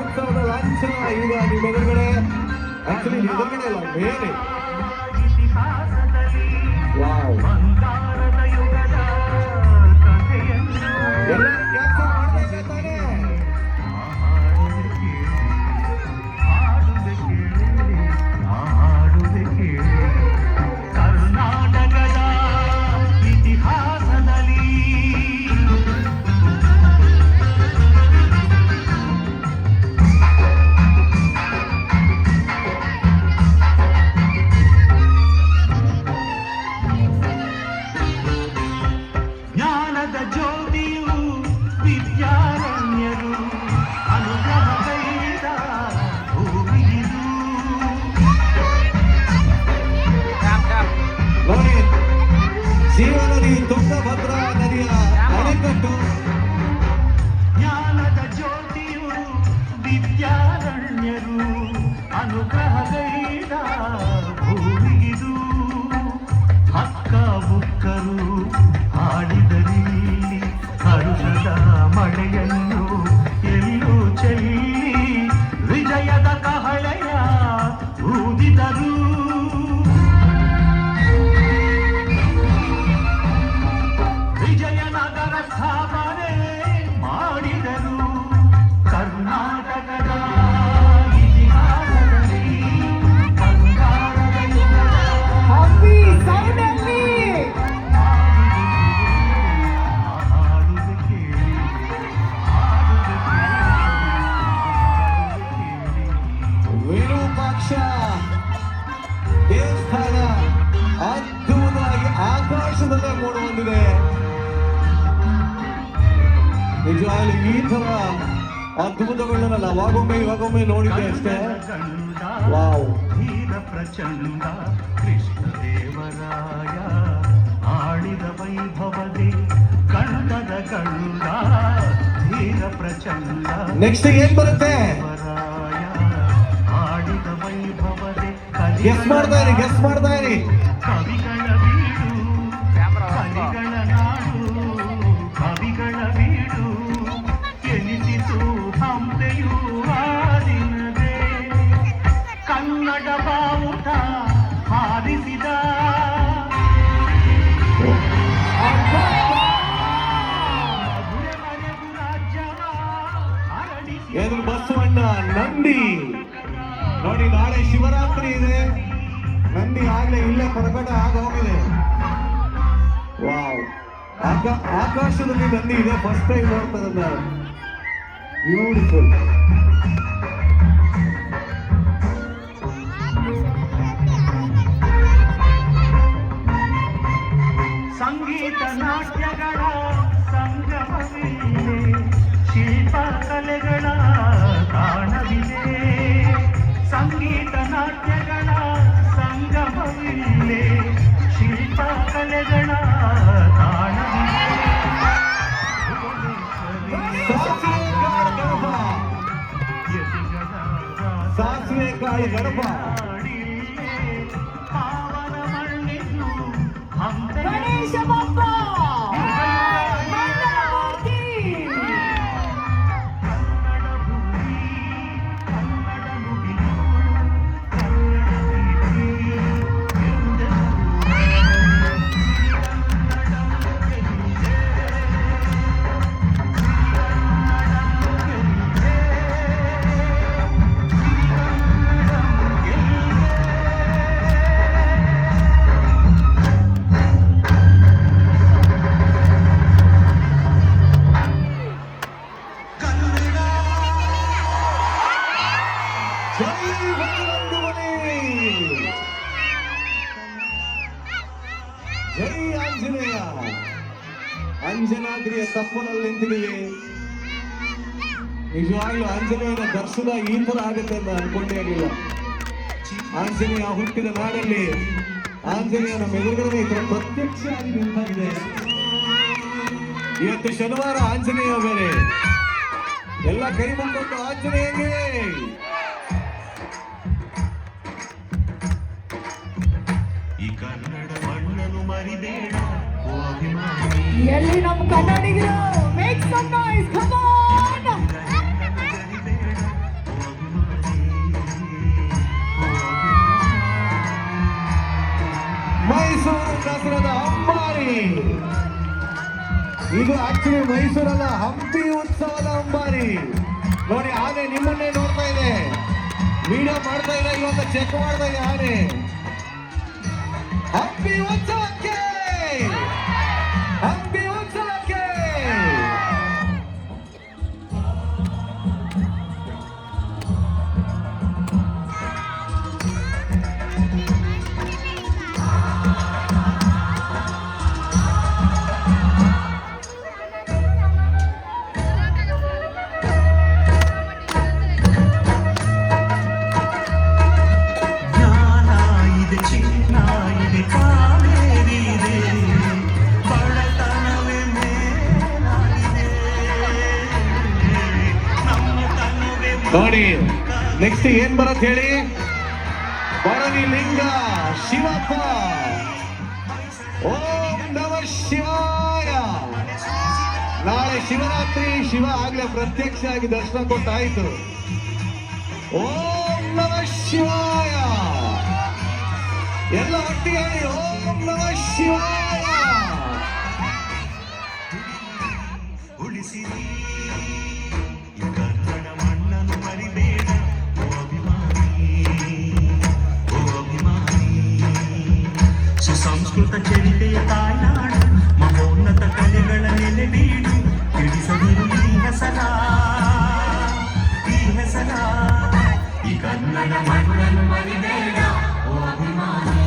ಉತ್ಸವದ ಲಾಂಛನ ಈಗ ನಿಮ್ಮೆದುರುಗಡೆ, ಆಕ್ಚುಲಿ ಎದುರುಗಡೆ ಅಲ್ಲ, ಬೇರೆ. ವಾವ್, ಎಲ್ಲ ಕೆಲಸ ಮಾಡ್ಬೇಕು ತಾನೇ. ಕರ್ನಾಟಕದ ಇತಿಹಾಸದಲ್ಲಿ ಜ್ಞಾನದ ಜ್ಯೋತಿಯು ವಿದ್ಯಾರಣ್ಯರು ಅನುಗ್ರಹಗೈದ ಭೂಮಿಯಿದು. ನೋಡಿ, ಜೀವ ನದಿ ತುಂಗಭದ್ರಾ ನದಿಯ ಅಣೆಕಟ್ಟು. ಜ್ಞಾನದ ಜ್ಯೋತಿಯು ವಿದ್ಯಾರಣ್ಯರು ಅನುಗ್ರಹಗೈದ ಭೂಮಿಗಿದು. ಹಕ್ಕ ಬುಕ್ಕರು ಹಾಡಿದರಿಲ್ಲಿ ಹರುಷದ ಮಳೆಯನ್ನು ಎಲ್ಲೂ ಚೆಲ್ಲಿ ವಿಜಯದ ಕಹಳೆಯ ಊದಿದರು. ವಿಜಯನಗರ ಸ್ಥಾಪನೆ ಮಾಡಿದರು. ಕರ್ನಾಟಕದ ಇತಿಹಾಸದಲ್ಲಿ ಬಂಗಾರದ ಯುಗದ ಹಾಡುವೆ ಕೇಳಿ, ಹಾಡುವೆ ಕೇಳಿ. ವಿರೂಪಾಕ್ಷ ದೇವಸ್ಥಾನ ಅದ್ಭುತವಾಗಿ ಆಕಾಶದಲ್ಲೇ ಮೂಡಿ ಬಂದಿದೆ. ನಿಜವಾಗ್ಲೂ ಈ ತರ ಅದ್ಭುತಗಳನ್ನ ಇವಾಗೊಮ್ಮೆ ನೋಡಿದ್ದೆ ಅಷ್ಟೇ. ವಾವ್, ವೀರ ಪ್ರಚಂಡ ಕೃಷ್ಣದೇವರಾಯ ಆಳಿದ ವೈಭವದೆ ಕಂಡದ ಗಂಡ. ವೀರ ಪ್ರಚಂಡ ನೆಕ್ಸ್ಟ್ ಏನ್ ಬರುತ್ತೆ? ದೇವರಾಯ ಆಳಿದ ವೈಭವದೆ ಗೆಸ್ ಮಾಡ್ತಾ ಇರಿ. ಕವಿಗಳ ಬೀಡು, ಕವಿಗಳ ನಾಡು, ಕವಿಗಳ ಬೀಡು ಎನಿಸಿತು ಹಂಪೆಯು ಆ ದಿನವೇ. ಕನ್ನಡ ಬಾವುಟ ಹಾರಿಸಿದ ಮರೆದು ರಾಜ್ಯವ ಹರಡಿಸಿದ. ಎದುರು ಬಸವಣ್ಣ ನಂದಿ. ನೋಡಿ, ನಾಳೆ ಶಿವರಾತ್ರಿ ಇದೆ. ನಂದಿ ಆಗ್ಲೇ ಇಲ್ಲೇ ಪ್ರಕಟ ಆಗೋಗಿದೆ. ವಾವ್, ಆಕಾಶದಲ್ಲಿ ನಂದಿ ಇದೆ. ಫಸ್ಟ್ ಟೈಮ್ ನೋಡ್ತಾರಲ್ಲ, ಬ್ಯೂಟಿಫುಲ್. ಸಂಗೀತ ನಾಟ್ಯಗಳ ಸಂಗಮವಿದೆ, ಶಿಲ್ಪ ಕಲೆಗಳ ತಾಣವಿದೆ. ಸಂಗೀತ ನಾಟ್ಯಗಳ ಸಂಗಮವಿದೆ, ಶಿಲ್ಪ ಕಲೆಗಳ ತಾಣವಿದೆ. ಸಾಸಿವೆ ಕಾಳು ಗಣಪ. ಪಾವನ ಮಣ್ಣಿದ್ದು ಹಂಪೆ ಗಣೇಶ ಬಪ್ಪ ಮಂಗಳಮೂರ್ತಿ. ಕನ್ನಡ ಭೂಮಿ, ಕನ್ನಡ ನುಡಿಯು, ಕನ್ನಡ ಪ್ರೀತಿ ಎಂದೆಂದೂ ಜೈ ಆಂಜನೇಯ. ಅಂಜನಾದ್ರಿಯ ತಪ್ಪನಲ್ಲಿ ನಿಂತಿದ್ದೀವಿ. ನಿಜವಾಗ್ಲೂ ಆಂಜನೇಯನ ದರ್ಶನ ಈ ತರ ಆಗುತ್ತೆ ಅಂತ ಅನ್ಕೊಂಡೇ ಇರಲಿಲ್ಲ. ಆಂಜನೇಯ ಹುಟ್ಟಿದ ನಾಡಲ್ಲಿ ಆಂಜನೇಯನ ಮೆದುರುಗಡೆ ಈ ತರ ಪ್ರತ್ಯಕ್ಷ ಆಗಿ ನಿಂತಾಗಿದೆ. ಇವತ್ತು ಶನಿವಾರ ಆಂಜನೇಯ ಬೇರೆ. ಎಲ್ಲ ಕೈ ಮುಕ್ಕೊಂಡು ಆಂಜನೇಯಗೆ. ಈ ಕನ್ನಡ ಮಣ್ಣನ್ನು ಮರಿಬೇಡ ಓ ಅಭಿಮಾನಿ. ಎಲ್ಲಿ ನಮ್ಮ ಕನ್ನಡಿಗರು? Make some noise, come on. ಇದು ಆಕ್ಚುಲಿ ಮೈಸೂರಲ್ಲ, ಹಂಪಿ ಉತ್ಸವದ ಅಂಬಾರಿ. ನೋಡಿ ಆನೆ ನಿಮ್ಮನ್ನೇ ನೋಡ್ತಾ ಇದೆ, ವಿಡಿಯೋ ಮಾಡ್ತಾ ಇಲ್ಲ, ಇವಾಗ ಚೆಕ್ ಮಾಡ್ತಾ ಇದೆ ಆನೆ. ಹಂಪಿ ಉತ್ಸವಕ್ಕೆ, ಹಂಪಿ ಉತ್ಸವಕ್ಕೆ. ಜ್ಞಾನ ಇದೆ, ಚಿನ್ನ ಇದೆ, ಕಾವೇರಿ ಇದೆ, ಬಡತನವೇ ಮೇಲಾಗಿದೆ, ನಮ್ಮತನವೇ ನೋಡಿ ನೆಕ್ಸ್ಟ್ ಏನ್ ಬರತ್ ಹೇಳಿ. ಭರಣಿ ಲಿಂಗ ಶಿವಪ್ಪ. ಓಂ ನಮ ಶಿವಾಯ. ನಾಳೆ ಶಿವರಾತ್ರಿ, ಶಿವ ಆಗ್ಲೇ ಪ್ರತ್ಯಕ್ಷ ಆಗಿ ದರ್ಶನ ಕೊಟ್ಟಾಯ್ತು. ಓಂ ನಮ ಶಿವಾಯ. ಎಲ್ಲ ಒಟ್ಟಿಗೆ ಹೇಳಿ, ಓಂ ನಮ ಶಿವಾಯ. ಉಳಿಸಿರಿ ಈ ಕನ್ನಡ ಮಣ್ಣನ್ನು ಮರಿಬೇಡ, ಓ ಅಭಿಮಾನಿ, ಓ ಅಭಿಮಾನಿ. ಸುಸಂಸ್ಕೃತ ಚರಿತೆಯ ತಾಯ್ನಾಡು, ಮಹೋನ್ನತ ಕಲೆಗಳ ನೆಲೆ ಬೀಡು, ತಿಳಿಸದಿರು ಈ ಹೆಸರ, ಈ ಹೆಸರ. ಈ ಕನ್ನಡ ಮಣ್ಣನ್ನು ಮರಿಬೇಡ, ಓ ಅಭಿಮಾನಿ.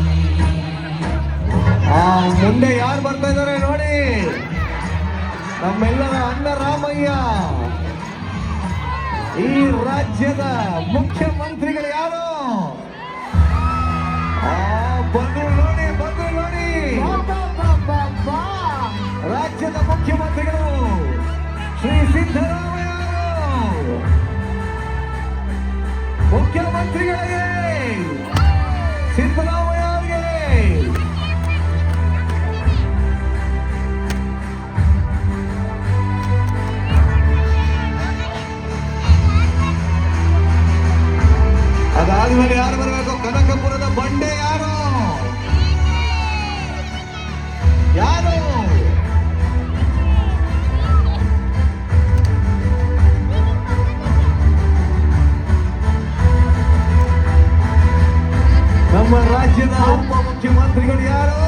ಮುಂದೆ ಯಾರು ಬರ್ತಾ ಇದ್ದಾರೆ ನೋಡಿ, ನಮ್ಮೆಲ್ಲರ ಅಣ್ಣ ರಾಮಯ್ಯ. ಈ ರಾಜ್ಯದ ಮುಖ್ಯಮಂತ್ರಿಗಳು ಯಾರು? ಬಂದು ನೋಡಿ, ಬಂದು ನೋಡಿ. ರಾಜ್ಯದ ಮುಖ್ಯಮಂತ್ರಿಗಳು ಶ್ರೀ ಸಿದ್ದರಾಮಯ್ಯ. ಮುಖ್ಯಮಂತ್ರಿಗಳಿಗೆ ಸಿದ್ದರಾಮಯ್ಯ ಅವರಿಗೆ ಅದಾದ್ಮೇಲೆ ಯಾರು ಬರಬೇಕು? ಕನಕಪುರದ ಬಂಡೆ ಯಾರು? ಯಾರು? ನಮ್ಮ ರಾಜ್ಯದ ಉಪಮುಖ್ಯಮಂತ್ರಿಗಳು ಯಾರು?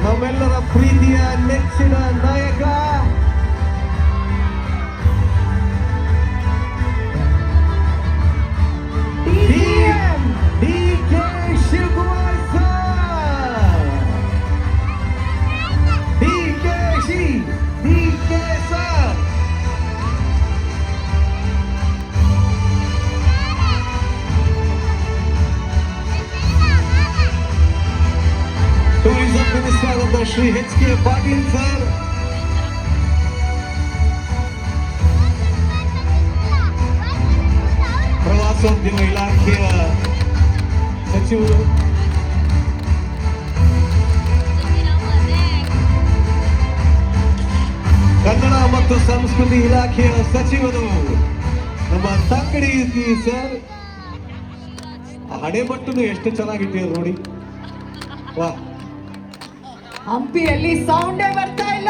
ನಮ್ಮೆಲ್ಲರ ಪ್ರೀತಿಯ ನೆಚ್ಚಿನ ನಾಯಕ DK Shivakumar sir. DK sir. Tourism minister ಆದ ಶ್ರೀ HK ಪಾಟೀಲ್ ಸರ್. ಪ್ರವಾಸೋದ್ಯಮ ಇಲಾಖೆಯ ಸಚಿವರು, ಕನ್ನಡ ಮತ್ತು ಸಂಸ್ಕೃತಿ ಇಲಾಖೆಯ ಸಚಿವರು ನಮ್ಮ ತಂಗಡಿ ಸರ್. ಆ ಹಣೆಬಟ್ಟನ್ನು ಎಷ್ಟು ಚೆನ್ನಾಗಿಟ್ಟಿದ್ದಾರೆ ನೋಡಿ, ವಾ. ಹಂಪಿಯಲ್ಲಿ ಸೌಂಡೇ ಬರ್ತಾ ಇಲ್ಲ.